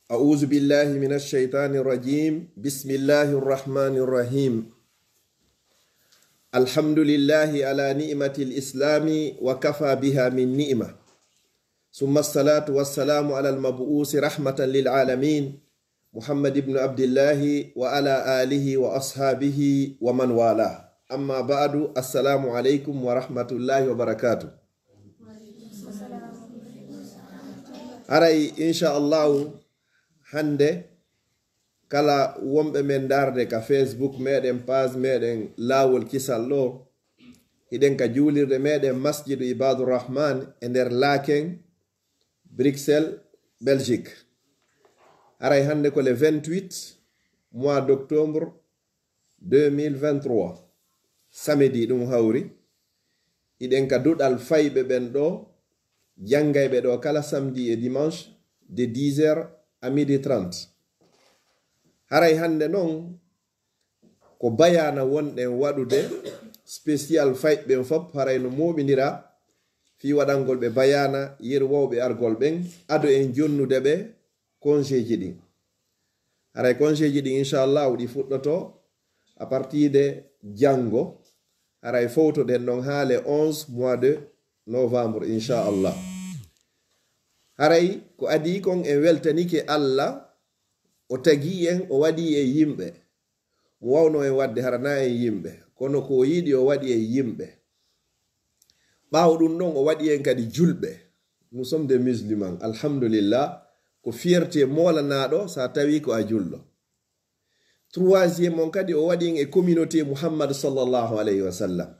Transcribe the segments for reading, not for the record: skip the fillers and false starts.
أعوذ بالله من الشيطان الرجيم بسم الله الرحمن الرحيم الحمد لله على نعمة الإسلام وكفى بها من نعمة ثم الصلاة والسلام على المبعوث رحمة للعالمين محمد بن عبد الله وعلى آله وأصحابه ومن والاه أما بعد السلام عليكم ورحمة الله وبركاته أرأي إن شاء الله hande kala wombe men darde ka Facebook meden page meden lawol kisal lo hiden ka julirde meden masjidu ibadur rahman e der LAAKEN Bruxelles Belgique aray hande ko le 28 mois d'octobre 2023 samedi dum hawri hiden ka dudal faybe ben do jangaybe do kala samedi et dimanche de 10h à 12h30 haray hande non ko bayana wonɗen waɗude spécial fayɓe fop haray no moɓidira fi waɗangol ɓe bayana yer wowɓe argol ɓen ado en jonnude ɓe congé ji ɗin haray congé ji ɗin inchallah ɗi fuɗɗoto à partir de jango haray fowtoɗen ɗon ha le 11 mois de novembre inchallah haray ko adi kon en weltanike Allah o tagi en o wadi e yimbe mo wawno en wadde harana en yimbe kono ko yidi o wadi e yimbe bawdum non o wadi en kadi julbe nous sommes des musulmans alhamdulillah ko fierté molanado sa tawi ko a jullo troisième on kadi o wadi en e communauté Muhammad sallallahu alayhi wa sallam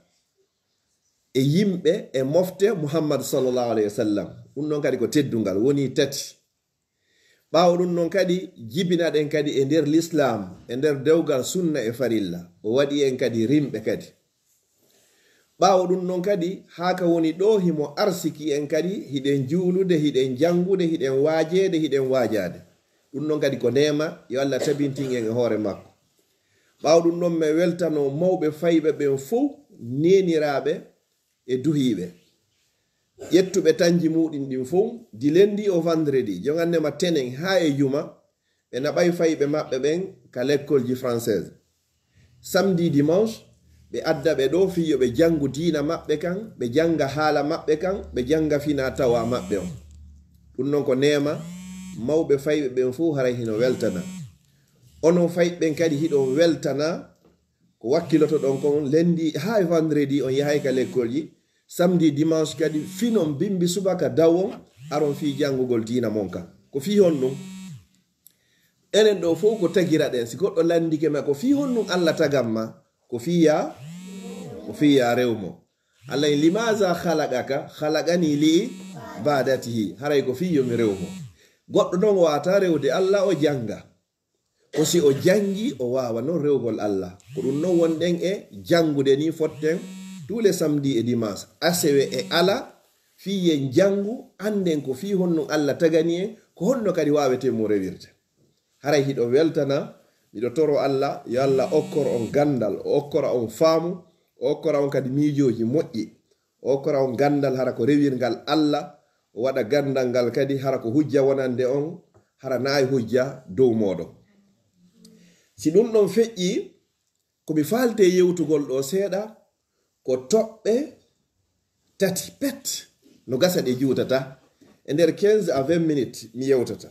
e yimbe e mofte Muhammad sallallahu alayhi wa sallam non kadi ko teddungal woni tati ɓawo ɗum non kadi jibinaɗen kadi e nder l'islam e nder dewgal sunna e farilla o waɗi en kadi rimɓe kadi ɓawo ɗum non kadi haka woni ɗo himo arsiki en kadi hiɗen juulude hiɗen jangude hiɗen waajede hiɗen waajade ɗum non kadi ko nema yo Allah tabintin en e hoore makko ɓawo ɗum non mi weltano mawɓe fayɓe ɓen fof neniraɓe e duhiɓe yettuɓe tanji muɗin ɗin fof di lundi au vendredi jogannema tenen ha e juma ɓe naɓay fayɓe maɓɓe ɓen ka l'école ji française samedi dimanche ɓe adda ɓe ɗo fiyo ɓe jangu diina maɓɓe kan ɓe janga haala maɓɓe kan ɓe janga fina tawa maɓɓe on ɗum noon ko nema mawɓe fayɓe ɓen fof haray hino weltana onon fayɓen kadi hiɗon weltana ko wakkiloto ɗon kon lundi ha e vendredi on yahay ka l'école ji samedi dimanche kadi finon bimbi subaka dawon aron fi jangugol dina monka ko fi honnum enen ɗo fof ko tagira ɗen si goɗɗo landike ma ko fi honnum Allah tagamma ko fiya rewmo Allah limaza khalaqaka khalaqani li badatihi haray ko fi yomi rewmo goɗɗo ɗon wata rewde Allah o janga o si o jangi o wawa non rewgol Allah ko ɗum non wonɗen e jangude ni fotten tous les samedis et dimanche asewe e ala fiyen jangu anden ko fi honno Allah tagani en ko honno kadi wawete mo rewirte haray hiɗo weltana miɗo toro Allah yo Allah okkor on gandal o okkora on faamu o okkora on kadi miijoji moƴƴi o okkora on gandal hara ko rewirgal Allah o waɗa gandal ngal kadi hara ko hujja wonande on hara nayi hujja dow moɗon si ɗum ɗon feƴƴi komi falte yewtugol ɗo seeɗa ko toɓɓe tati pet no gasa ɗe juutata e nder 15 à 20 minutes mi yewtata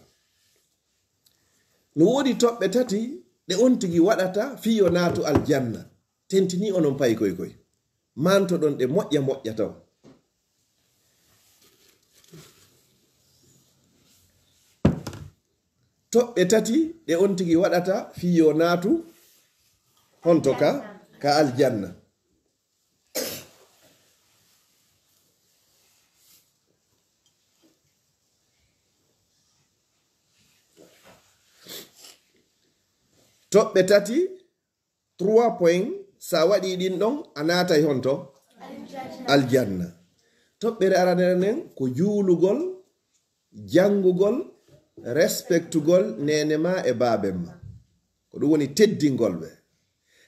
no woodi toɓɓe tati ɗe on tigi waɗata fiyo naatu aljanna tentini onon payi koy manto ɗon ɗe moƴƴa taw toɓɓe tati ɗe on tigi waɗata fiyo naatu honto ka aljanna toɓɓe tati 3 point sa waɗi ɗin ɗon a natay honto aljanna toɓɓere aranere nden ko juulugol jangugol respectugol nenema e babemma ko ɗum woni teddingol ɓe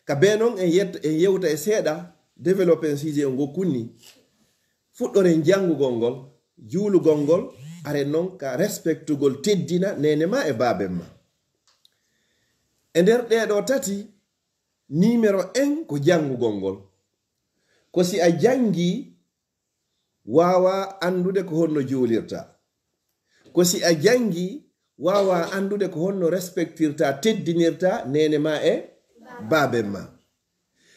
ka be noon en yewta e seeɗa développé sujet o ngokkunni fuɗɗoren jangugol ngol juulugol ngol are non ka respectugol teddina nene ma e baben ma. E nder ɗeɗo tati numéro 1 ko jangugol ngol. Ko si a jangi wawa andude ko honno juulirta. Ko si a jangi wawa andude ko honno respectirta teddinirta nene ma e baben ma.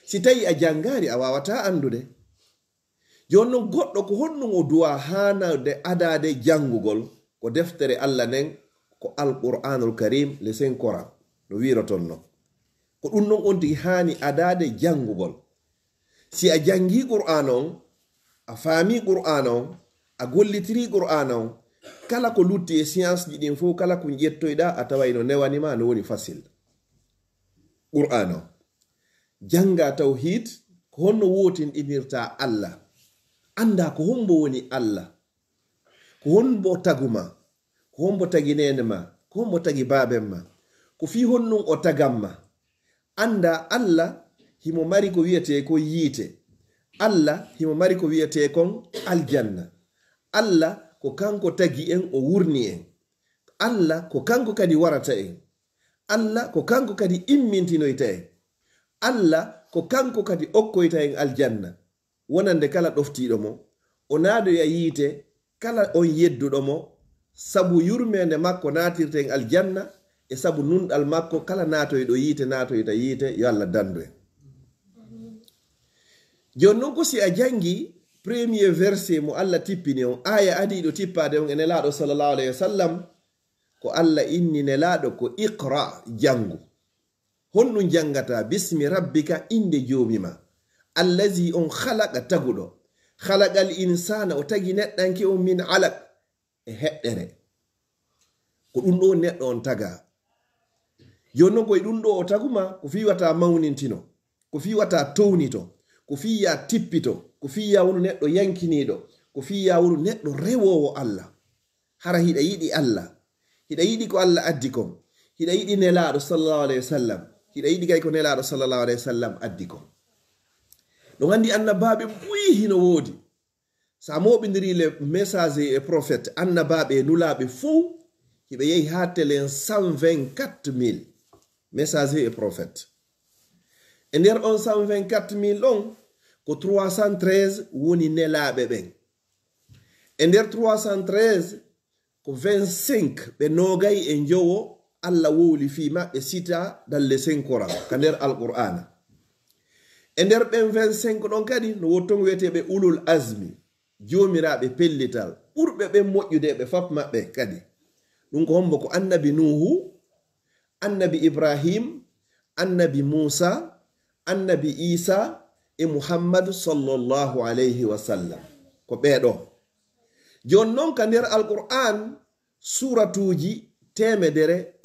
Si tawi a jangari a wawata andude. Jonno goɗɗo ko honno o duwa hanade adade jangugol ko deftere Allah nen ko Al-Qur'anul Karim le Saint Coran no wiroton no. Ko ɗum non on tigi hani adade jangugol. Si a jangi Qur'an on, a faami Qur'an on, a gollitiri Qur'an on, kala ko lutti e science ji ɗin fof kala ko jettoyɗa a taway no newanima no woni facile. Qur'an on. Janga tawhid ko honno wotinɗinirta Allah. Anda ko hombo woni Allah. Ko honbo taguma. Ko hombo tagi nene ma. Ko hombo tagi baben ma. Ko fi honnun o tagamma. Anda Allah himo mari ko wiyete ko yiite. Allah himo mari ko wiyete kon aljanna. Allah ko kanko tagi en o wurni en. Allah ko kanko kadi warata en. Allah ko kanko kadi immintinoyta en. Allah ko kanko kadi okkoyta en aljanna. Wonande kala ɗoftiɗo mo o naado ya yiite kala on yedduɗo mo sabu yurmende makko natirte en aljanna e sabu nunɗal makko kala natoyɗo yiite natoyta yiite yo Allah dandu en. Jon non ko si a jangi premier verset mo Allah tippini on aya adiɗo tippade on e nelaɗo sallallahu alayhi wa sallam ko Allah inni nelaɗo ko iqra jangu. Honɗum jangata bismi rabbika inde jomima. Allazi on khalaqa taguɗo. Khalaqal insana o tagi neɗɗanke on min alaq e heɗɗere. Ko ɗum ɗo neɗɗo on taga. Jonno koye ɗum ɗo o taguma ko fiwata mawnintino. Ko fiwata townito. Ko fiya tippito. Ko fiya wonu neɗɗo yankiniɗo. Ko fiya wonu neɗɗo rewowo Allah. Hara hiɗa yiɗi Allah. Hiɗa yiɗi ko Allah addi kon. Hiɗa yiɗi nelaɗo sallallahu alayhi wa sallam. Hiɗa yiɗi kay ko nelaɗo sallallahu alayhi wa sallam addi kon. Ɗum andi annabaɓe buyi hino woodi. Sa moɓidiri le message et prophète annabaɓe e nulaɓe fou hiɓe yehi ha telen 124 000 message et prophète. E nder on 124 000 ɗon ko 313 woni nelaɓe ɓen. E nder 313 ko 25 ɓe nogay e jowo Allah wowli fi maɓɓe sita dalle Saint Coran ka nder Al-Qur'ana. E nder ɓen 25 ɗon kadi no wotton wiyeteɓe ulul azmi jomiraɓe pellital ɓurɓe ɓen moƴƴude ɓe fap maɓɓe kadi ɗum ko hombo ko annabi Nuhu, annabi Ibrahim, annabi Musa, annabi Isa e Muhammad sallallahu alayhi wa sallam ko ɓeɗo. Jon non ka nder Al-Qur'an suratuji 114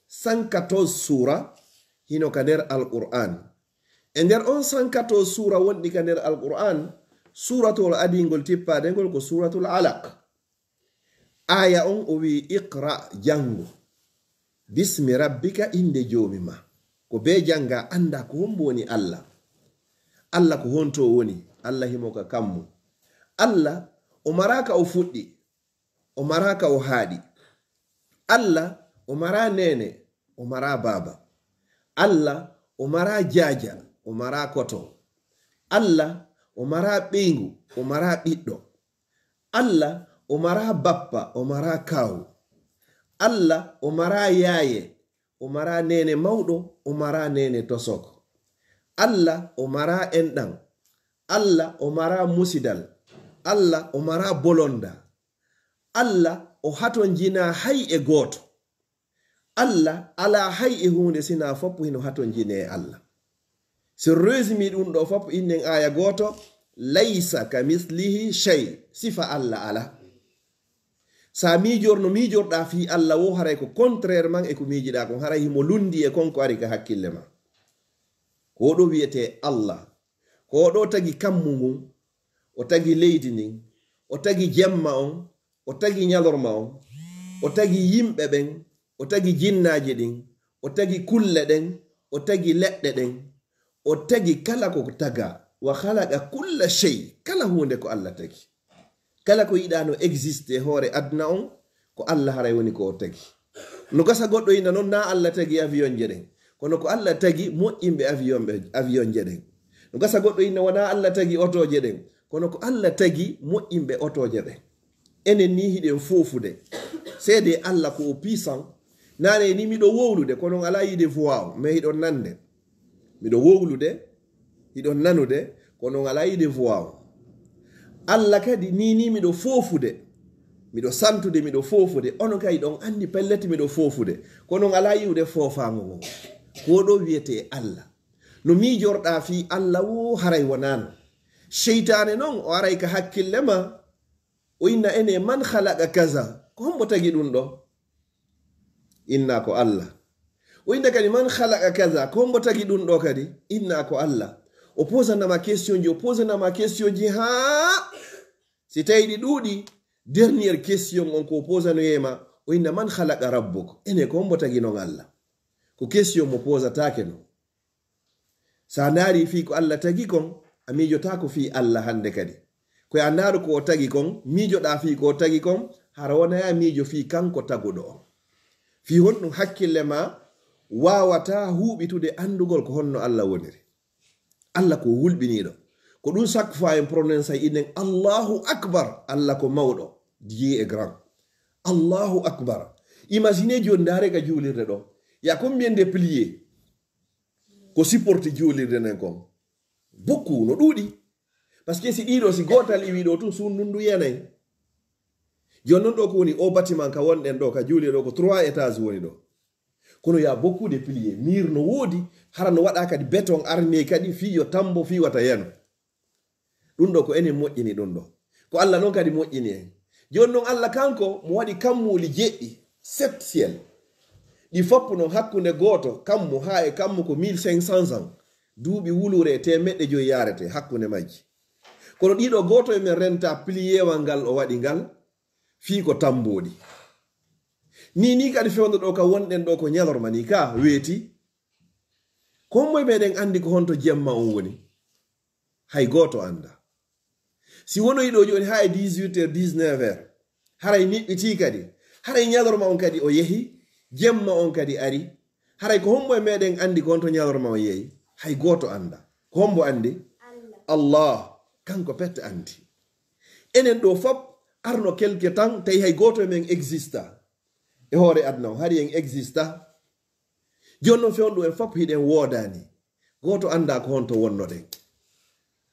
114 sura hino ka nder Al-Qur'an. E nder on 114 sura wonɗi ka nder Al-Qur'an suratul adingol tippadengol ko suratul alaq. Aya on o wi iqra jangu bismi rabbika inde jomima. Ko be janga anda ko hombo woni Allah. Allah ko honto woni. Allah himoka kammu. Allah o maraka o fuɗɗi. O maraka o haadi. Allah o mara nene. O mara baba. Allah o mara jaja. O mara koto. Allah o mara ɓeygu. O mara ɓiɗɗo. Allah o mara bappa. O mara kawu. Allah o mara yaye. O mara nene mawɗo. O mara nene tosok. Allah o mara enɗan. Allah o mara musidal. Allah o mara bolonda. Allah o haton jina hay e goto. Allah ala hay e hunde sina foppo hino haton jine e Allah. So resumi ɗum ɗo foppo innen aya goto laysa ka mislihi shay sifa Allah ala. Sa mijorno mijorɗa fi Allah wo haray ko contraire man e ko mijiɗa kon haray himo lundi e konko ari ka hakkille ma. Ko ɗo wiyete Allah. Ko ɗo tagi kammu ngun. O tagi leydi ndin. O tagi jemma on. O tagi ñalorma on. O tagi yimɓe ɓen. O tagi jinnaji ɗin. O tagi kulle ɗen. O tagi leɗɗe ɗen. O tagi kala ko taga. Wa khalaqa kulla shay. Kala hunde ko Allah tagi. kala ko yiɗa no existe hoore aduna on ko Allah haray woni ko tagi no gasa goɗɗo ina noon na Allah tagi avion je ɗen kono ko Allah tagi moƴƴimɓe avion je ɗen no gasa goɗɗo ina wona Allah tagi otoje ɗen kono ko Allah tagi moƴƴimɓe otoje ɗen enen ni hiɗen fofude seede Allah ko o puissant nane ni miɗo wowlude kono ala yide voix mais hiɗon nande miɗo wowlude hiɗon nanude kono ala yide voix Allah kadi ni miɗo fofude miɗo santude miɗo fofude onon kay ɗon andi pellete miɗo fofude kono ala yiwde fofango ngo ko ɗo wiyete Allah no mijorɗa fi Allah wo haray wonano sheytane noon o aray ka hakkille ma o inna ene man khalaqa kaza ko hombo tagi ɗum ɗo inna ko Allah o inna kadi man khalaqa kaza ko hombo tagi ɗum ɗo kadi inna ko Allah o posanama question ji ha si tawi ɗi ɗuuɗi dernière question on ko posanoyema o inna man khalaqa rabbuk ene ko hombo tagi non Allah ko question mo posatake no sa naari fi ko Allah tagi kon a mijota ko fi Allah hande kadi ko a naaru ko o tagi kon mijoɗa fi ko o tagi kon hara wonaya mijo fi kanko taguɗo on fi honɗum hakkille ma wawata huɓitude andugol ko honno Allah woniri Allah ko hulɓiniɗo ko ɗum chaque fois en prononce inen Allahu akbar Allah ko mawɗo Dieu est grand Allahu akbar imagine joni darega juulirde ɗo ya combien de plié ko supporte juulirde nen kon beaucoup no ɗuuɗi par ce que si ɗiɗo si gotal iwi ɗo tun sunnundu yanayi joni noon ɗo ko woni o bâtiment ka wonɗen ɗo ka juuli ɗo ko 3 étages woni ɗo kono ya beaucoup de plié mir no woodi hara no waɗa kadi béton armé kadi fiyo tambo fi wata yano ɗum ɗo ko enen moƴƴini ɗum ɗo ko Allah noon kadi moƴƴini en joni noon Allah kanko mo waɗi kammuli jeɗɗi 7 ciel ɗi foppu noon hakkunde goto kammu ha e kammu ko 1500 ans duuɓi wulure temeɗɗe joyi yarete hakkunde majji kono ɗiɗo goto e men renta pliéwal ngal o waɗi ngal fii ko tamboɗi ni kadi fewndo ɗo ka wonɗen ɗo ko ñalorma ni ka weeti kommoye meɗen andi ko honto jemma on woni hay goto anda si wonoyi ɗo joni ha e 18h 19h haray niɓɓiti kadi haray ñalorma on kadi o yehi jemma on kadi ari haray ko hombo e meɗen andi ko honto ñalorma o yehi hay goto anda ko hombo andi Allah kanko pette andi enen ɗo fop arno quelque temps tawi hay goto men exista e hoore aduna o hari en exista joni noon fewnɗo en fop hiɗen woodani goto anda ko honto wonnoɗen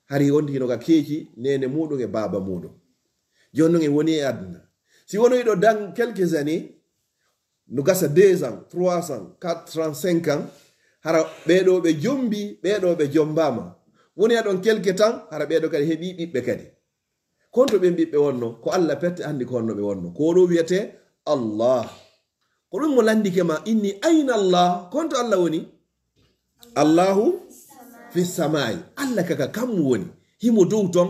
hari wondino ka keeki nene muɗum e baba muɗum joni noon en woni e aduna si wonoyiɗo dans quelques années no gasa 2 ans 3 ans 4 ans 5 ans hara ɓeɗo ɓe jombi ɓeɗo ɓe jombama woni aɗon quelque temps hara ɓeɗo kadi heeɓi ɓiɓɓe kadi konto ɓen ɓiɓɓe wonno ko Allah pette andi ko honno ɓe wonno ko ɗo wiyete Allah ko ɗum mo landike ma inni ayna Allah konto Allah woni Allahu fi samai Allah kaka kammu woni himo dow ton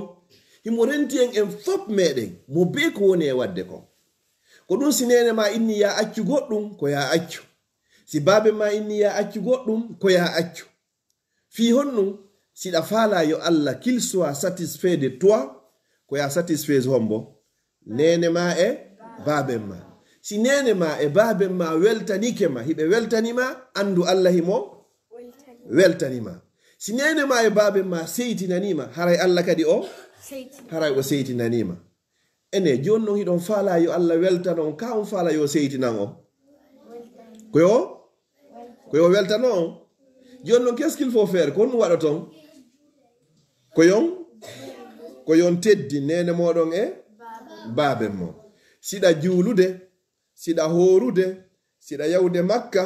himo renti en fop meɗen mo be ko woni e wadde kon ko ɗum si nene ma inni ya accu goɗɗum ko ya accu si babe ma inni ya accu goɗɗum ko ya accu fi honnum siɗa faala yo Allah qu'il soit satisfait de toi ko ya satisfait hombo nene ma e baben ma si nene ma e baben ma weltanike ma hiɓe weltanima andu Allah himo weltanima si nene ma e baben ma seytinanima haray Allah kadi o haray o seytinanima ene joni noon hiɗon faala yo Allah weltano on ka on faala yo seytinan o koyo weltano on joni noon qu'est-ce qu'il faut faire ko ɗum waɗa ton ko yon teddi nene moɗon e baben mo siɗa juulude siɗa horude siɗa yawde makka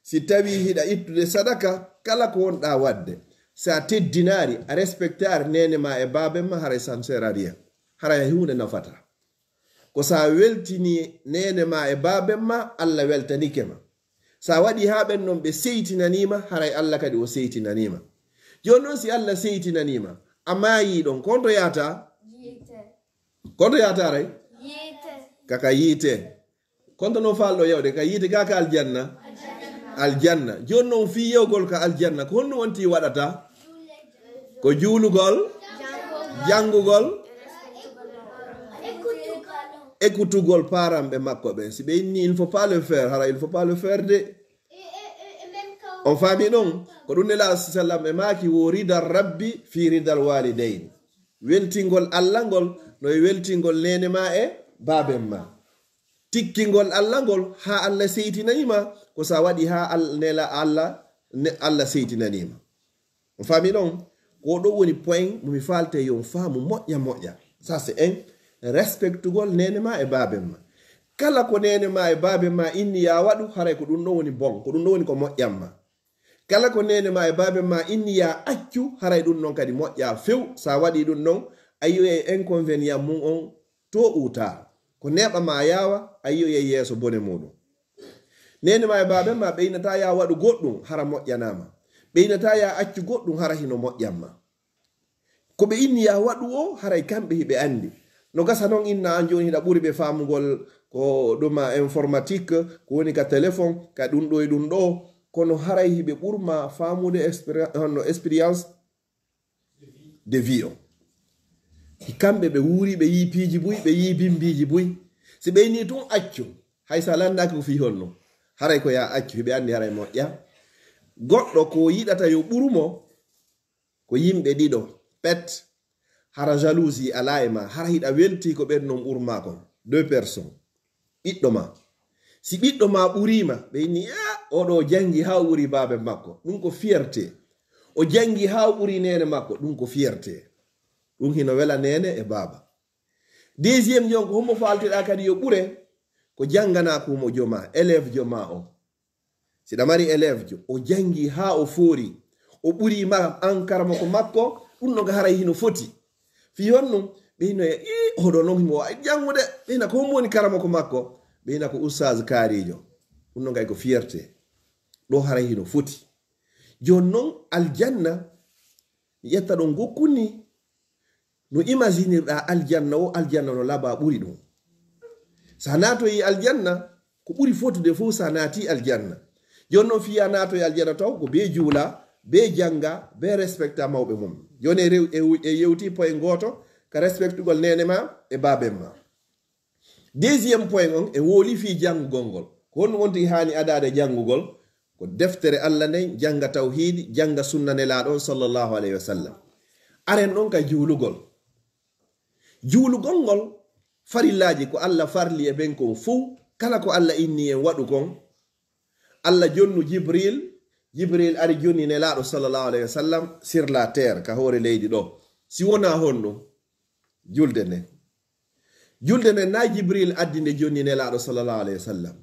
si tawi hiɗa ittude sadaka kala ko wonɗa wadde sa teddinari a respectari nene ma e baben ma haray ça ne sert à rien haray hunde nafata ko sa weltini nene ma e baben ma Allah weltanike ma sa waɗi ha ɓen noon ɓe seytinanima haray Allah kadi o seytinanima joni noon si Allah seytinanima a maayi ɗon konto yata ray kaka yiite konto noon falɗo yewde ka yiite ga ka aljanna joni noon fi yewgol ka aljanna ko honno wonti waɗata ko juulugol jangugol écoutugol paramɓe makko ɓen si ɓe inni il faut pas le faire hara il faut pas le faire de on faami ɗon ko ɗum nela sallam ɓe maki wo ridal rabbi fi ridal walidayn weltingol allah ngol no e weltingol nene ma e baben ma tikkingol allah ngol ha allah seytinanima ko sa waɗi ha nela allah seytinanima on faami ɗon ko ɗo woni point momi falte yon faamu moƴƴa ça c'est un respectugol nene ma e baben ma kala ko nene ma e baben ma inni ya waɗu haray ko ɗum ɗo woni bon ko ɗum ɗo woni ko moƴƴamma kala ko nene ma e baben ma inni ya accu haray ɗum ɗon kadi moƴƴa few sa waɗi ɗum ɗon ayiyo e inconvénient mum on to uta ko neɓa ma yawa ayiyo e yeeso bone muɗum nene ma e baben ma ɓeynata ya waɗu goɗɗum hara moƴƴanama ɓeynata ya accu goɗɗum hara hino moƴƴamma ko ɓe inni ya waɗu o haray kamɓe hiɓe andi no gasa noon inna an joni hiɗa ɓuri ɓe famugol ko ɗuma informatique ko woni ka téléphone ka ɗum ɗo e ɗum ɗo kono haray hiɓe ɓurma famude expérience de vie o kamɓe ɓe wuuri ɓe yi piiji buy ɓe yi bimbiji buy si ɓe ni tun accu hay sa landaki ko fi honno haray ko ya accu hiɓe andi haray moƴƴa goɗɗo ko yiɗata yo ɓurumo ko yimɓe ɗiɗo pet hara jalousie ala e ma hara hiɗa welti ko ɓen non ɓurma kon 2 personnes ɓiɗɗo ma si ɓiɗɗo ma ɓurima ɓe inni oɗo jangi ha ɓuri babe makko ɗum ko fierté o jangi ha ɓuri nene makko ɗum ko fierté ɗum hino wela nene e baba deuxiéme jon ko hommo falteɗa kadi yo ɓure ko jangana kumo joma élève joma o siɗa mari élève jo o jangi ha o foori o ɓurima an karama ko makko ɗum no haray hino foti fi honnum ɓeyno oɗo noon himo wawi jangude ɓeyna ko hommo woni karama ko makko ɓeyna ko Oustaz kaarijo ɗum no gay ko fierté ɗo haray hino foti joni noon aljanna mi ƴetta ɗon gokkunni no imaginirɗa aljanna no laba ɓuri ɗum sa natoyi aljanna ko ɓuri fotude fof sa naati aljanna joni noon fiya natoyi aljanna taw ko be juula be janga be respecta mawɓe mum joni e yewti point goto ka respectugol nene ma e baben ma deuxiéme point on e wooli fi jangugol ngol ko honno wonti hani adade jangugol ko deftere allah nden janga tawhidi janga sunna nelaɗon sallllahu alayhi wa sallam aren ɗon ka juulugol ngol farillaji ko allah farli e ɓen kon fou kala ko allah inni en waɗu kon allah jonnu jibril ari jonni nelaɗo sallllahu alayhi wa sallam sur la terre ka hoore leydi ɗo si wona honɗum julde nden na jibril addinde jonni nelaɗo sallllahu alayhi wa sallam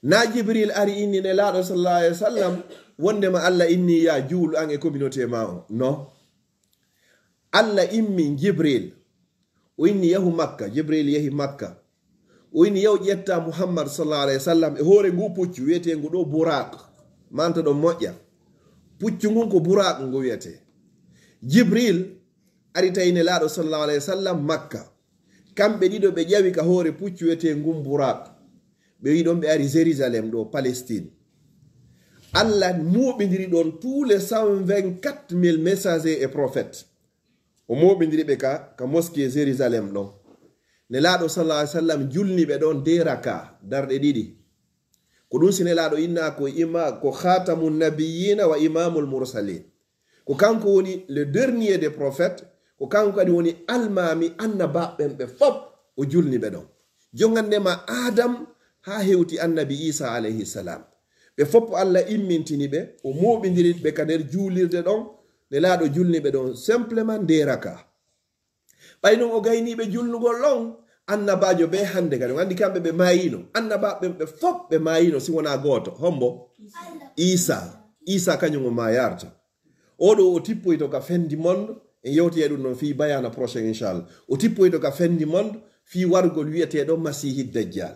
na jibril ari inni nelaɗo sallllahu alayhi wa sallam wondema allah inni ya juulu an e communauté ma o non allah immi jibril o inni yahu makka jibril yahi makka o inni yahu ƴetta muhammad sallllahu alayhi wa sallam e hoore ngu puccu wiyetengu ɗo burak manta ɗo moƴƴa puccu ngun ko burak ngu wiyete jibril ari tawi nelaɗo sallllahu alayhi wa sallam makka kamɓe ɗiɗo ɓe ƴawi ka hoore puccu wiyete ngun burak ɓe wi ɗon ɓe ari jérusalem ɗo palestine allah moɓidiri ɗon tous les 124 000 messagers et prophètes o moɓidiri ɓe ka mosquée jérusalem ɗon nelaɗo sallah alih sallam julni ɓe ɗon de raka darɗe ɗiɗi ko ɗum si nelaɗo inna ko khatamu nabiyina wa imamul mursalin ko kanko woni le dernier des prophètes ko kanko kadi woni almami annabaɓen ɓe fop o julni ɓe ɗon jogandema adam ha hewti annabi isa alayhi salam ɓe fop allah immintini ɓe o moɓidiri ɓe ka nder juulirde ɗon nelaɗo julni ɓe ɗon simplement nderaka ɓay noon o gayniɓe julnugol ɗon annabajo ɓe hande kadi andi kamɓe ɓe mayino annabaɓen ɓe fop ɓe mayino si wona goto hombo isa kañum o ma yarta oɗo o tippoyto ka fendi monde en yewti e ɗum noon fi bayana prochain inchallah o tippoyto ka fendi monde fi wargol wiyeteɗo masihi dajjal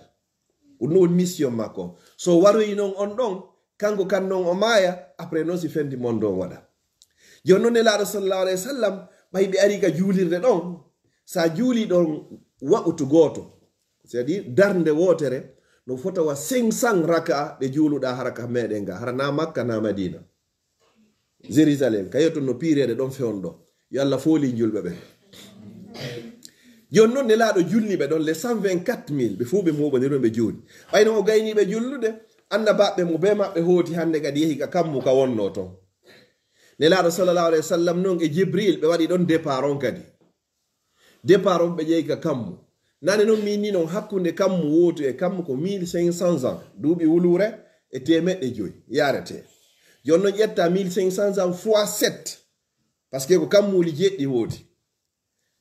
ɗum woni mission makko so waroyi noon on ɗon kanko kan noon o maaya après noon si fendi monde o waɗa joni noon nelaɗo sallallahu alayhi wa sallam ɓay ɓe ari ka juulirde ɗon sa juuli ɗon waɓutu gooto c'est à dire darde wotere no fota wa 500 raka ɗe juuluɗa hara ka meɗen ga hara na makka na madina jérusalem ka yetton no piirede ɗon fewn ɗo yo allah fooli julɓe ɓe jon non nelaɗo julniɓe ɗon le 124 000 ɓe fuu ɓe moɓaniron ɓe jooni ɓayno o gayniɓe jullude annabaɓe mo be maɓɓe hooti hannde kadi yehi ka kammu ka wonno toon nelaɗo sallallahu alayhi wa sallam noon e jibril ɓe waɗi ɗon départ on kadi départ on ɓe ƴeyi ka kammu nane noon min ni noon hakkunde kammu wooti e kammu ko 1500 ans duuɓi wulure e 100 yarete jon noon ƴetta 1500 ans fois 7 par ce que ko kammuli jeɗɗi woodi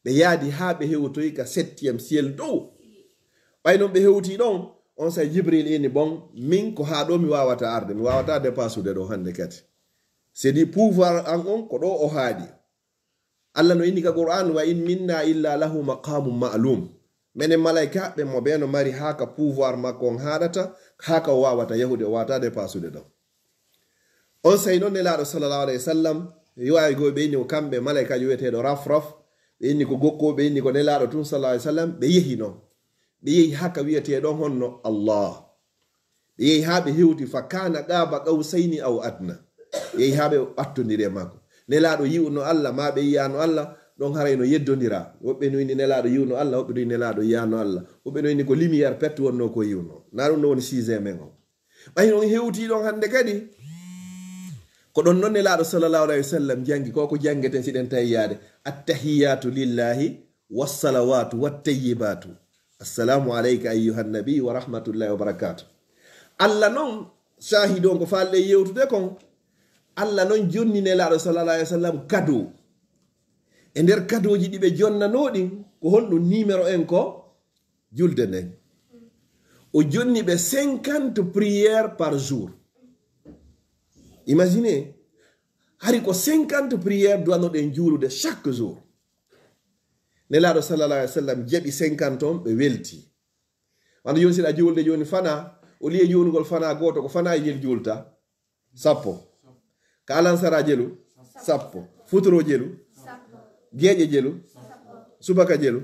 ɓe yaadi haa ɓe hewtoyi ka 7e ciel dow ɓay noon ɓe hewti ɗon on sa jibril ini bon min ko haa ɗo mi wawata arde mi wawata dépassude ɗo hannde kadi c'est dit pouvoir an on ko ɗo o haaɗi allah no inni ka qur'an wa in minna illa lahu maqamum ma'lum menen malaika ɓe mo ɓe no mari haa ka pouvoir makko on haaɗata haa ka o wawata yahude o wawata dépassude ɗon on say noon nelaɗo sallallahu alayhi wa sallam yowawi go ɓe inni ko kamɓe malaikaji wiyeteɗo rafraf ɓe inni ko gokko ɓe inni ko nelaɗo tun sallallahu alayhi wa sallam ɓe yehi noon ɓe yehi haka wiyeteɗon honno allah ɓe yehi ha ɓe hewti fa kana qaba qawsayni aw adna ɓe yehi ha ɓe attodiri e makko nelaɗo yiwno allah ma ɓe yiyano allah ɗon harayno yeddodira woɓɓe no inni nelaɗo yiwno allah woɓɓe no inni nelaɗo yiyano allah woɓɓe no inni ko lumiére pette wonno ko yiwno na ɗum no woni sujet men o ɓay on hewti ɗon hande kadi ko ɗon noon nelaɗo sallallahu alayhi wa sallam jangi koko jangeten siɗen tayyade attahiyatu lillahi wassalawatu wattayyibatu assalamu alayka ayyuha nabi wa rahmatullahi wa barakatuh allah noon shahidi on ko falɗe yewtude kon allah noon jonni nelaɗo sallallahu alayhi wa sallam cadeau e nder cadeau ji ɗiɓe jonnanoɗin ko honɗum numéro en ko julde nden o jonni ɓe 50 prières par jour imaginez hari ko 50 prières duwanoɗen juulude chaque jour nelaɗo sallallahu alayhi wa sallam jaɓi 50 on ɓe welti wanda joni siɗa julde joni fana o liye julugol fana goto ko fana e jel julta 10 ka alansara jelu 10 futuro jelu geeƴe jelu subaka jelu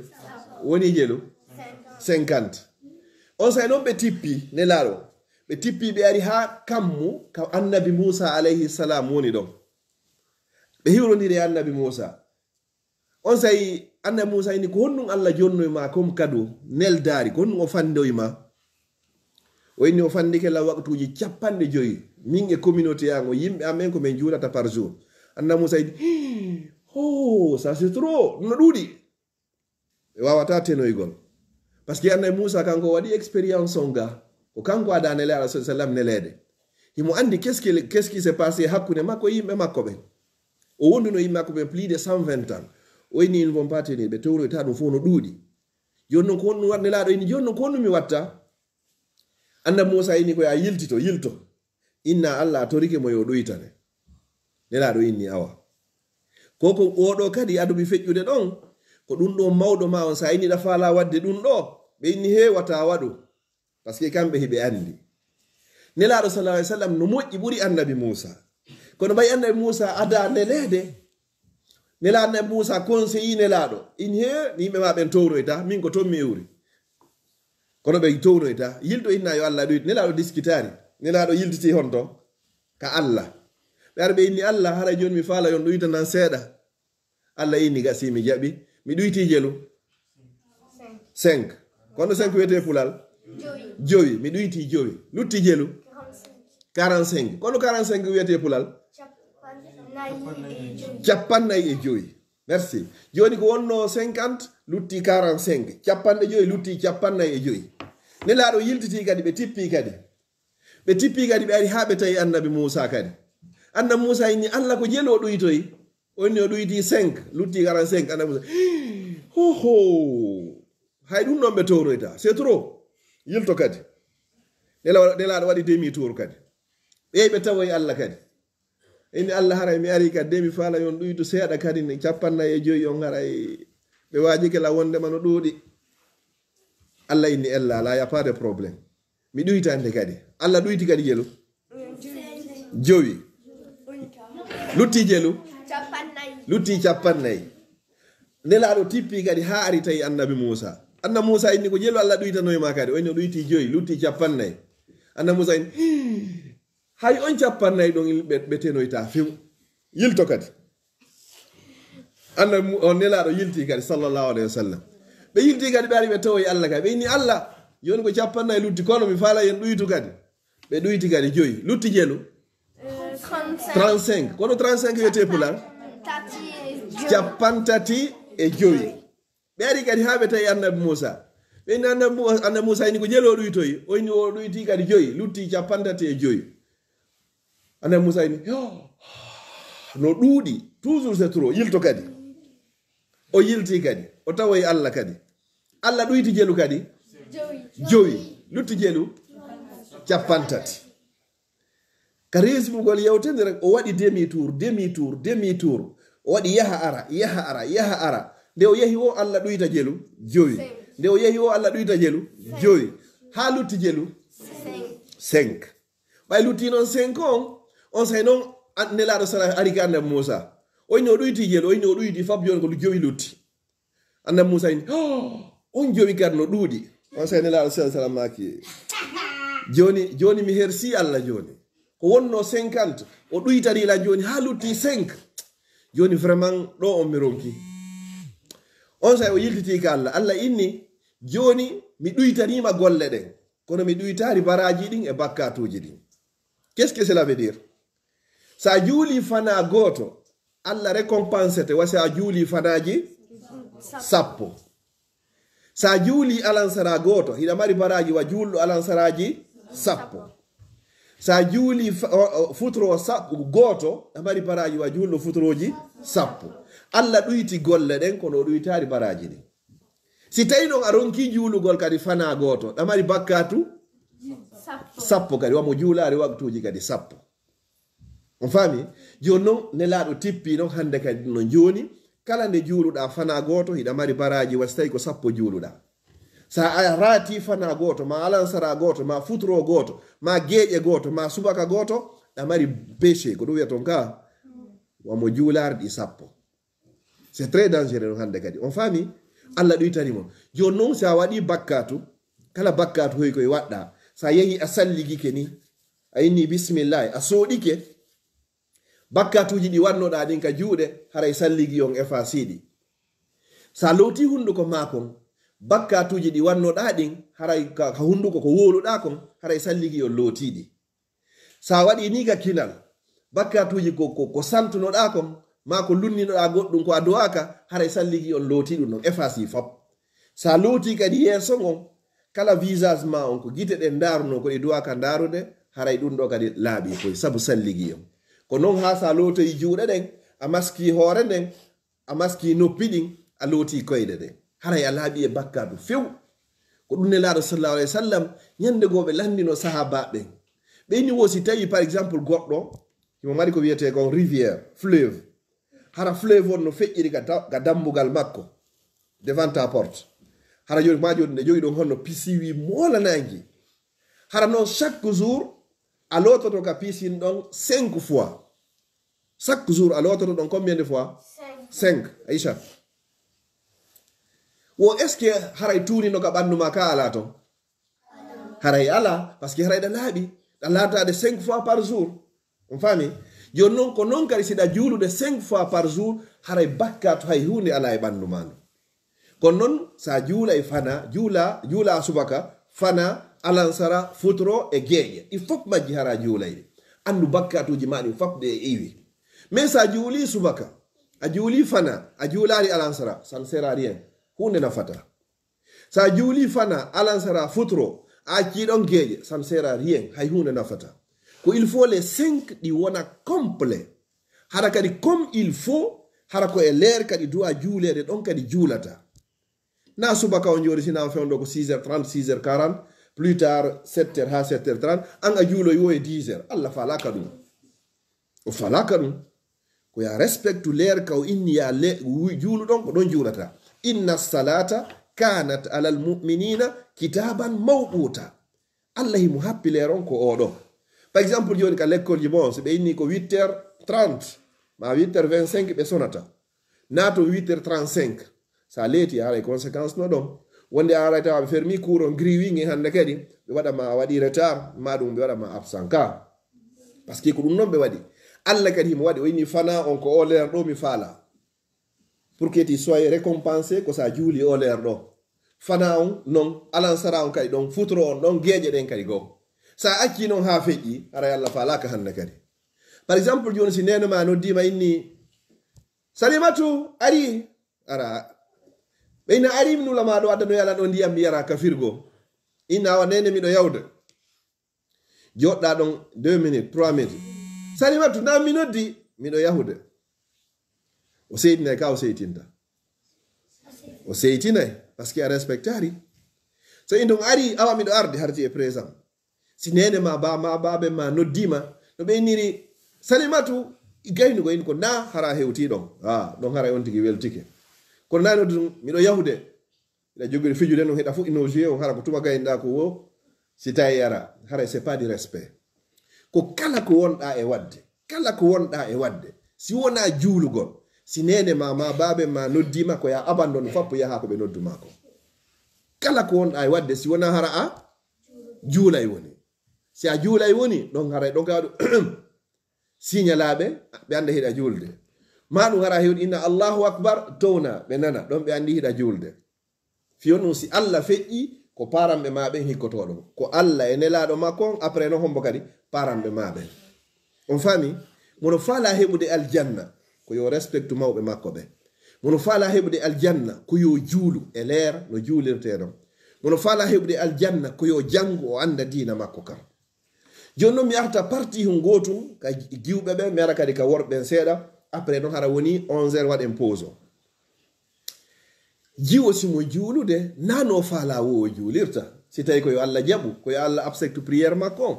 woni jelu 50 on say noon ɓe tippi nelaɗo ɓe tippi ɓe ari ha kammu ka annabi Musa alayhi salam woni ɗon ɓe hiwrodiri e annabi Musa on say annabi Musa ini ko honɗum allah jonnoyma comme cadeau neldari ko honɗum o fandoyma o inni o fandike la waktuji 50 min e communauté yango yimɓe amen ko min juulata par jour annabi Musa ini oh ça c'est trop no ɗuuɗi ɓe wawata tenoygol par ce que annabi Musa kanko waɗi expérience on ga ko kanko ada nele ala sallam nelede himo andi qu'est-ce qui s'est passé hakkude makko yimɓe makko ɓen o wonduno yimɓe makko ɓen plus de 120 ans o inni ils vont pas tenir ɓe tewroyta ɗum fof no ɗuuɗi joni noon ko honɗum wat nelaɗo inni joni noon ko honɗum mi watta annabi Musa inni koye a yilto inna allah torike mo yo ɗoytane nelaɗo inni awa koko oɗo kadi aduɓi feƴƴude ɗon ko ɗum ɗo mawɗo ma on sa inniɗa faala wadde ɗum ɗo ɓe inni hewata waɗu par ce que kamɓe hiɓe andi nelaɗo sallallahu alayhi wa sallam no moƴƴi ɓuri annabi Musa kono ɓay annabi Musa ada nelede nelaɗo annabi Musa conseilli nelaɗo in he yimɓe ma ɓen townoyta min ko toon mi ewri kono ɓe townoyta yilto inna yo allah ɗoyti nelaɗo diskitari nelaɗo yiltiti hon to ka allah ɓe ar ɓe inni allah hara joni mi faala yon ɗoyta nan seeɗa allah inni gasi mi jaɓi mi ɗoyti jelu 5 kono 5 wiyete fulal jowi mi ɗoyti jowi lutti jelu 45 kono 45 wiyete pulal capannayyi e joyi merci joni ko wonno 50 lutti 45 capanɗe joyi lutti capannayyi e joyi nelaɗo yiltiti kadi ɓe tippi kadi ɓe ari ha ɓe tawi annabi Musa kadi annabi Musa inni allah ko jelo ɗoytoyi onni o ɗoyti 5 lutti 45 annabi Musa hoho hay ɗum ɗon ɓe townoyta c'est trop yilto kadi nelaɗo waɗi demi tour kadi ɓey ɓe tawoy allah kadi inni allah haray mi ari kadi de mi faala yon ɗoytu seeɗa kadi ne 45 on haray ɓe waji kela wondema no ɗuuɗi allah inni ella la ya pas de probléme mi ɗoytande kadi allah ɗoyti kadi jelu jowi lutti jelu lutti 50 nelaɗo tippi kadi ha ari tawi annabi Musa inni ko jelu allah ɗoytanoyma kadi on no ɗoyti joyi lutti 50 annabi Musa inni hay on 50 ɗon ɓe tenoyta few yilto kadi annabi on nelaɗo yilti kadi sallallahu alayhi wa sallam ɓe yilti kadi ɓe ari ɓe tawoy Allah kadi ɓe inni Allah joni ko capannayi lutti kono mi faala yen ɗuytu kadi ɓe ɗuyti kadi 5 lutti jelu 35 kono 35 wiyete pulal capantati e 5 ɓe ari kadi ha ɓe tawi annabi Moussa ɓe inni annabi Moussa ini ko jelo ɗuytoyi o inni o ɗuyti kadi 5 lutti capantati e 5 annabi Moussa ini no ɗuuɗi toujours c'est trop yilto kadi o yilti kadi o tawoy Allah kadi Allah ɗuyti jelu kadi 5 lutti jelu capantati ka resmugol yewtende rek o waɗi demi tour o waɗi yaha ara nde o yahi o Allah ɗuyta jelu 5 nde o yahi o Allah ɗuyta jelu 5 ha lutti jelu 5 ɓay lutti noon 5 on say noon nelaɗo sala ari ka annabi Moussa o inni o ɗuyti jelu o inni o ɗuyti fab joni ko 5 lutti annabi Moussa inni on 5 kadi no ɗuuɗi on say nelaɗo sala maki joni mi hersi Allah joni ko wonno 50 o ɗuytarila joni ha lutti 5 joni vraiment ɗo on mi ronki on say o yiltiti ka Allah inni joni mi ɗuytanima golle ɗen kono mi ɗuytari baraji ɗin e bakkatuji ɗin. Qu'est-ce que cela veut dire? Sa juuli fana goto Allah récompensete wasi a juuli fanaji sappo. Sa juuli alansara goto hiɗa mari baraji wa julɗo alansaraji sappo. Sa juuli futuro goto amari baraji wa julɗo futuroji sappo. Allah ɗuyti golle ɗen kono ɗuytari baraji ɗin. Si tawi ɗon a ronki juulugol kadi fana goto amari bakkatu sappo kadi wamo juulari waktuji kadi sappo. On fami joni noon nelaɗo tippi noon hande kadi no joni kala nde juuluɗa fana goto hiɗa mari baraji wasi tawi ko sappo juuluɗa. Sa a rati fana goto ma alansara goto ma futuro goto ma geeƴe goto ma subaka goto a mari péché ko ɗum wiya ton ka wamo juularɗi sappo. C'est très dangereux hande kadi on fami Allah ɗuytanimo joni noon sa waɗi bakkatu kala bakkatu hoy koye waɗɗa sa yehi a salligike ni a inni bisimillahi a soɗike bakkatuji ɗi wannoɗa ɗin ka juuɗe haray salligi on efa siɗi. Sa loti hunduko makon bakkatuji ɗi wannoɗa ɗin haray ka hunduko ko woluɗa kon haray salligi on lootiɗi. Sa waɗi ni ka kinal bakkatuji ko santunoɗa kon ma ko lunninoɗa goɗɗum ko a dowaka haray salligi on lootiɗum non efasi fop. Sa looti kadi yeeso on kala visage ma on ko gite ɗen daruno ko ɗi dowaka darude haray ɗum ɗo kadi laaɓi koye sabu salligi on. Ko noon ha sa lootoyi juuɗe ɗen a maski hoore nden a maski noppi ɗin a looti koyɗe ɗen haray a laaɓi e bakkatu few. Ko ɗum nelaɗo sallallahu alayhi wa sallam ñande goo ɓe landino sahabaɓe ɓen ɓe inni wo si tawi par exemple goɗɗo himo mari ko wiyete kon rivière fleuve hara fleuve on no feƴƴiri ga dambugal makko devant ta porte hara joni ma joni nde jogi ɗon honno pisiwi molanagi hara noon chaque jour a lototo ka pisine ɗon 5 fois chaque jour a lototo ɗon combien de fois 5 Aïcha wo est ce que haray tuunino ka ɓandu ma ka ala ton haray ala parce que haray ɗa laaɓi ɗa laatade 5 fois par jour on fami joni noon ko noon kadi siɗa juulude 5 fois par jour haray bakkato hay hunde ala e ɓandu ma ndu kono noon sa juula e fana juula subaka fana alansara futuro e geeƴe il faut majji hara juulayde andu bakkatuji maɗi fop ɗe e iwi mais sa juuli subaka a juuli fana a juulari alansara ça ne sert à rien hunde nafata. Sa juuli fana alansara futuro a ciɗon geeƴe ça ne sert à rien hay hunde nafata. Ko il faut les 5 ɗi wona complet hara kadi comme il faut hara ko e leer kadi duwa juulede ɗon kadi juulata na subaka on joni sina fewdo ko 6h30 6h40 plus tard 7h ha 7h30 an a juuloy wo e 10h Allah falaka ɗum o falaka ɗum ko ya respectu leer ka o inni ya juulu ɗon ko ɗon juulata inna salata kanat alal mu'minina kitaban mawquta Allah himo happi leer on ko oɗo. Par exemple joni ka l'école ji bon so ɓe inni ko 8h30 ma 8h25 ɓe sonata nato 8h35 sa leeti haray conséquence no ɗon wonde a arayta ɓe fermi cours on griwingi hande kadi ɓe waɗama a waɗi retard ma ɗum ɓe waɗama absent ka par ce que ko ɗum noon ɓe waɗi Allah kadi himo waɗi o inni fana on ko o leer ɗo mi faala pour que ti soye récompensé ko sa juuli o leer ɗo fana on non alansara on kadi don futuro on don geje den kadi go sa acci non ha feƴƴi ara yalla falaka hande kadi par exemple joni si neno ma noddima inni Salimatu ari ara ɓeyna ari minulama ɗo adda no yala ɗo ndiyam mbiyara kafirgo inna wa nene miɗo yawde joɗɗa ɗon 2 minutes 3 minutes Salimatu na mi noddi miɗo yahude o seytinay ka o seytinta o seytinay par ce que a respectari so in ton ari awa miɗo arde harti e présent si nene ma babe ma noddima no ɓeyniri Salimatu gaynugo in ko na hara hewti ɗon ɗon hara on tigi weltike kono nano ɗum miɗo yahude ina jogori fijude no heɗa fu ino joué on hara ko tuma gaynoɗa ko wo si tawi yara hara c'est pas du respect ko kala ko wonɗa e wadde kala ko wonɗa e wadde si wona juulugol si nene ma babe ma noddima ko ya abandon fappo yaha ko ɓe nodduma ko kala ko wonɗa e wadde si wona hara a juulay woni si a juulay woni ɗon hara ɗon kawaɗo signalaɓe ɓe anda hiɗa julde ma ɗum hara hewɗi inna allahu akbar towna ɓe nana ɗon ɓe andi hiɗa julde fiyon ɗum si Allah feƴƴi ko paranɓe maɓen hikkotoɗon ko Allah e nelaɗo makko après no hombo kadi paranɓe maɓen on fami mono fala heɓude aljanna ko yo respecte mawɓe makko ɓe mono fala heɓude aljanna ko yo juulu e leer no juulirte ɗon mono fala heɓude aljanna ko yo jangu o anda dina makko kam joni noon mi arta parti hun gotum ka giwɓe ɓe mi ara kadi ka worɓen seeɗa après noon hara woni 11h waɗen pause o jiwo simo juulude nano faala wo o juulirta si tawi koyo Allah jaɓu koyo Allah accepte prière makko on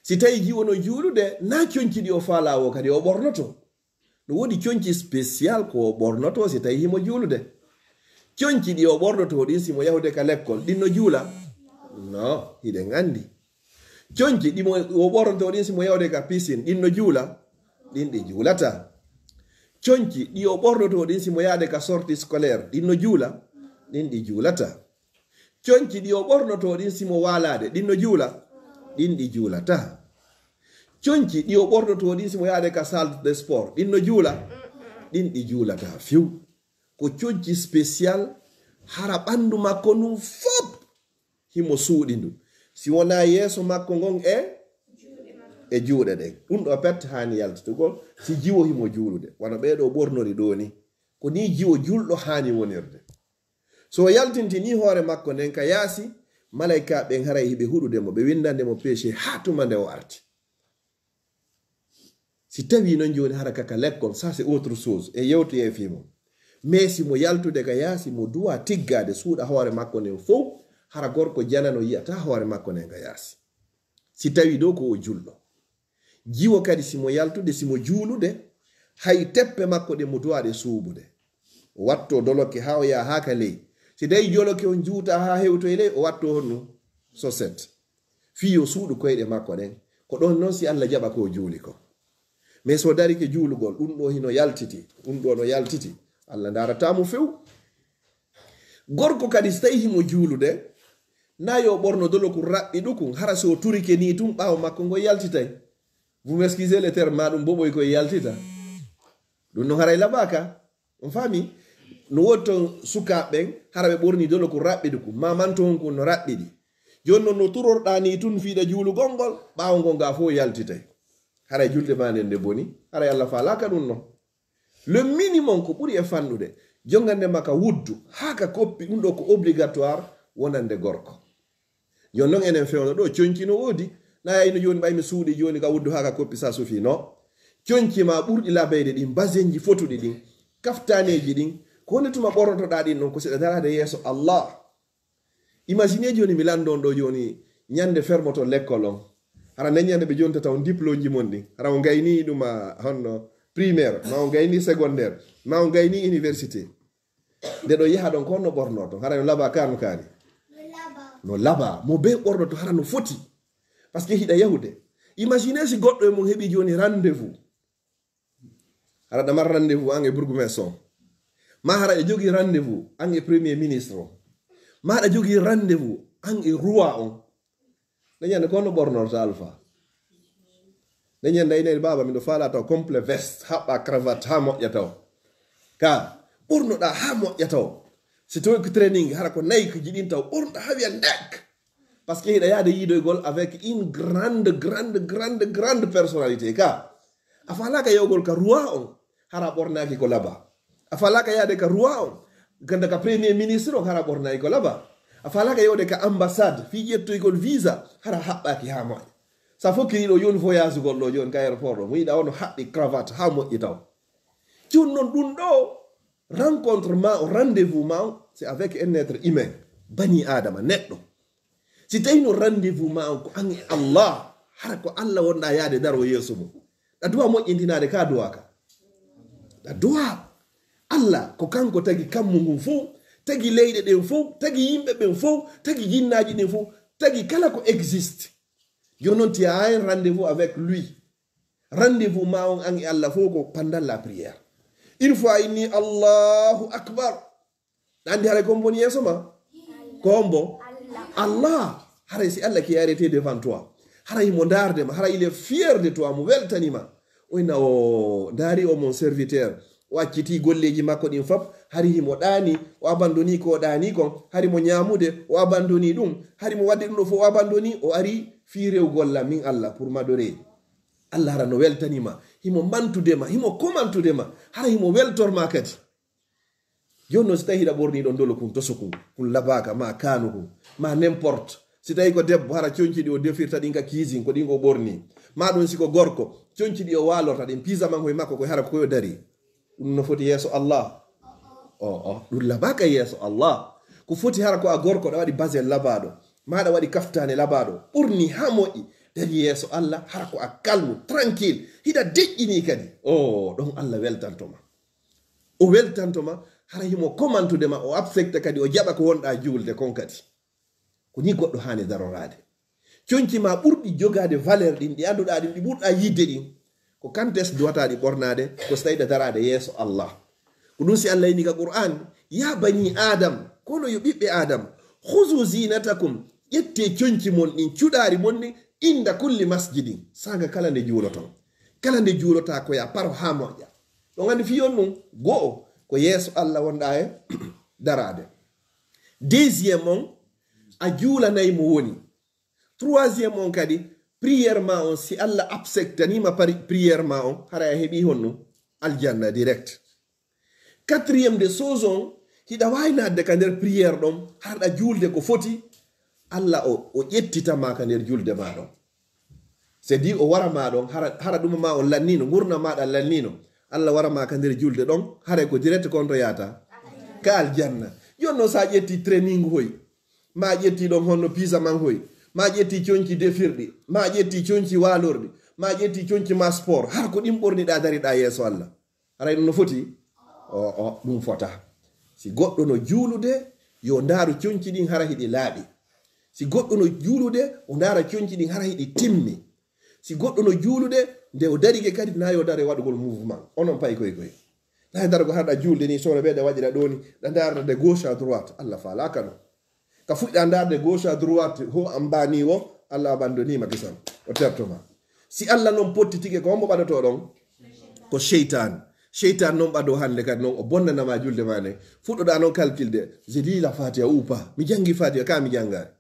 si tawi jiwo no juulude na coñci ɗi o faala wo kadi o ɓornoto no woodi coñci spécial ko o ɓornoto si tawi himo juulude coñci ɗi o ɓornoto ɗin simo yahude ka l'école ɗin no juula no hiɗen andi coñci ɗimo o ɓornoto ɗin simo yahude ka piscine ɗin no juula ɗin ɗi juulata coñci ɗi o ɓornoto ɗin simo yahde ka sortie scolaire ɗin no juula ɗin ɗi juulata coñci ɗi o ɓornoto ɗin simo walade ɗin no juula ɗin ɗi juulata coñci ɗi o ɓornoto ɗin simo yahde ka salle de sport ɗin no juula ɗin ɗi juulata few ko coñci spécial hara ɓandu makko ndun fop himo suuɗi ndu si wona yeeso makko ngon e juuɗe ɗen ɗum ɗo pette hani yaltitugol si jiwo himo juulude wona ɓeɗo ɓornori ɗo ni ko ni jiwo julɗo hani wonirde so o yaltinti ni hoore makko nden ka yaasi malaika ɓen haray hiɓe huɗudemo ɓe windandemo péché ha tuma nde o arti si tawi noon joni hara kaka l'école ça c'est autre chose e yewtu e fimo mais si mo yaltude ka yaasi mo duwa tiggade suuɗa hoore makko nden fof hara gorko janano yiyata hoore makko nden ka yaasi si tawi ɗo ko o julɗo jiwo kadi simo yaltude simo juulude hay teppe makko ɗe mo duwaɗe suuɓude o watto doloke ha o yaha ha ka ley si tawi joloke on juuta ha hewto e ley o watto honno soset fi o suuɗu koyɗe makko ɗen ko ɗon noon si Allah jaɓa ko juuli ko mais so darike juulugol ɗum ɗo hino yaltiti ɗum ɗo no yaltiti Allah daratamo few gorko kadi so tawi himo juulude na yo ɓorno doloku raɓɓi ɗukun hara so turike ni tum ɓawo makko ngo yaltitay vous m'excusez le terme maɗum boɓoy koye yaltita ɗum no haray labaka on fami no wotton sukaɓeɓen hara ɓe ɓorni doloku raɓɓi ɗuku mamantoon kun no raɓɓiɗi joni noon no turorɗa ni tun fiiɗa juulugol ngol ɓawo ngo nga fo yaltitay haray julde ma nden nde boni haray Allah falaka ɗum noon le minimum ko ɓuri e fanɗude jongande maka wuddu haka koppi ɗum ɗo ko obligatoire wonande gorko joni noon enen fewno ɗo coñci no woodi na yayno joni ɓaymi suuɗi joni ka wuddu haka koppi sa sufi no coñci ma ɓurɗi labeyde ɗin basenji fotuɗi ɗin kaftaneji ɗin ko wonde tuma ɓornotoɗa ɗin ɗon ko seɗa darade yeeso Allah imagine joni mi landon ɗo joni ñande fermoto l'école on hara neñande ɓe jonta taw diplôme ji mon ɗin hara o gayni ɗuma honno primaire ma o gayni secondaire ma o gayni université nde ɗo yaha ɗon ko honno ɓornoto hara no laba kanu kaani no laba mo be ɓornoto hara no foti par ce que hiɗa yahude imagine si goɗɗo e mum heɓi joni rendez-vous hara ɗamar rendez-vous an e bourgmestre ma hara e jogui rendez-vous an e premier ministre o ma aɗa jogui rendez-vous an e roi on dañande ko no ɓornorto alpha dañande daynayi baba miɗo faala taw complet veste haɓɓa cravate ha moƴƴa taw ka ɓornoɗa ha moƴƴa taw si to ko training hara ko nay ko jidinta ɓurɗa hawi a nek parce que hiɗa yaade yiidoygol avec une grande personnalité ka a falaka yewgol ka roi on hara ɓornaki ko laba a falaka yaade ka roi on ganda ka premier ministre on hara ɓornaki ko laba a falaka yewde ka ambassade fi ƴettoygol visa hara haɓɓaki ha moƴƴa sa fokkiriɗo joni voyage gol ɗo joni ka aéroport ɗo mo yiɗa ono haɓɓi cravate ha moƴƴi taw joni noon ɗum ɗo rencontre ma o rendez-vous ma o c'est avec un être humain bani adama neɗɗo si tawi no rendez-vous ma on ko an e Allah hara ko Allah wonɗa yaade daro yeeso mum ɗa duwa moƴƴintinade ka duwa ka ɗa duwa Allah ko kanko tagi kammu ngun fof tagi leyɗe ɗen fof tagi yimɓe ɓen fof tagi jinnaji ɗin fof tagi kala ko existe joni noon ti a un rendez-vous avec lui rendez-vous ma on an e Allah fof ko pendant la prière une fois inni Allahu akbar andi haray kon boni yeeso ma kombo Allah haray si Allah qui est arrêté devant toi haray mo dardema haray il est fier de toi mo weltanima oyna o daari o mon serviteur o acciti golleji makko ɗin fop hari himo ɗani o abandoni ko ɗani kon hari mo ñamude o abandoni ɗum hari mo wadde ɗum ɗo fof o abandoni o ari fi rewgolla min Allah pour m'adorer Allah hara no weltanima himo mantudema himo komantudema hara himo weltorma kadi joni noon si tawi hiɗa ɓorni ɗo ndolo kum toso kum kum labaka ma kanu kum ma n'importe si tawi ko debbo hara coñciɗi o defirta ɗin ka kisin ko ɗin o ɓorni ma ɗum siko gorko coñciɗi o walorta ɗin pisaman koye makko koye hara koyo dari ɗum no foti yeeso Allah ɗum labaka yeeso Allah ko foti hara ko a gorko ɗa waɗi basel labaɗo maɗa waɗi kaftane labaɗo ɓurni ha moƴƴi dari yeeso Allah hara ko a calme tranquille hiɗa deƴƴini kadi ɗon Allah weltantoma o weltantoma hara himo commantudema o affecte kadi o jaɓa ko wonɗa julde kon kadi ko ni goɗɗo hani darorade coñci ma ɓurɗi jogade valeur ɗin ɗi anduɗa ɗin ɗi ɓurɗa yidde ɗin ko kantes duwataɗi ɓornade ko so tawiɗa darade yeeso Allah ko ɗum si Allah yini ka Qur'an ya bani adam kono yo ɓiɓɓe adam huzu zinatakum ƴette coñci mon ɗin cuɗari mon ɗin inda kulli masjidin saga kala nde juuloton kala nde juulota koya paro ha moƴƴa ɗon andi fiyon mum go'o ko yeeso Allah wonɗa e darade deuxième on a juulanayi mo woni troisième on kadi prière ma on si Allah acceptanima prière ma on hara a heeɓi honno aljanna direct quatrième de chose on hiɗa wawi nadde ka nder prière ɗon harɗa julde ko foti Allah o ƴettitama ka nder julde ma ɗon c'est dit o wara ma ɗon hara ɗuma ma on lannino gurna maɗa lannino Allah wara ma ka nder julde ɗon hara ko direct konto yata ka aljanna jonno sa ƴetti training hoy ma ƴetti ɗon honno pisaman hoy ma ƴetti coñci defirɗi ma ƴetti coñci walorɗi ma ƴetti coñci ma sport har ko ɗin ɓorniɗa dariɗa yeeso Allah haray ɗum no foti ɗum fota si goɗɗo no juulude yo ndaaru coñci ɗin hara hiɗi laaɓi si goɗɗo no juulude o ndaara coñci ɗin hara hiɗi timmi si goɗɗo no juulude nde o darike kadi na yo dare waɗugol mouvement onon payi koye na dargo harɗa juulde ni sohla ɓeɗa waɗira ɗo ni ɗa darda de gauche à droite Allah falaka no ka fuɗɗa darde gauche à droite ho ambani o Allah abandonima kisan o tertoma si Allah noon potti tike ko hombo ɓaɗoto ɗon ko cheytan noon ɓaɗo hande kadi noon o bonnanama julde ma nde fuɗɗoɗa noon calculde je li la fatiha ou pas mi jangi fatiha ka mi jangare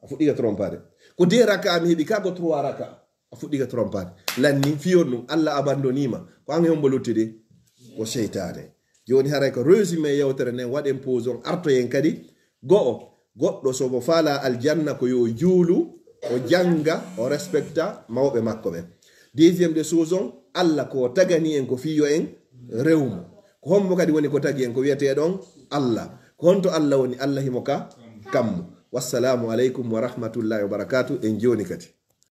a fuɗɗiga trompade ko 2 raka mi heeɓi ka ko 3 raka a fuɗɗiga trompade lanni fiyon ɗum Allah abandonima ko an hombo luttude ko cheytane joni haray ko résumé yewtere nden waɗen pause on artoyen kadi goɗɗo somo faala aljanna ko yo juulu o janga o respecta mawɓe makko ɓen deuxiéme des choses on Allah ko tagani en ko fiyo en rewmo ko hombo kadi woni ko tagi en ko wiyeteɗon Allah ko honto Allah woni Allah himo ka kammo wassalamu aleykum wa rahmatullahi wa barakatuh en joni kadi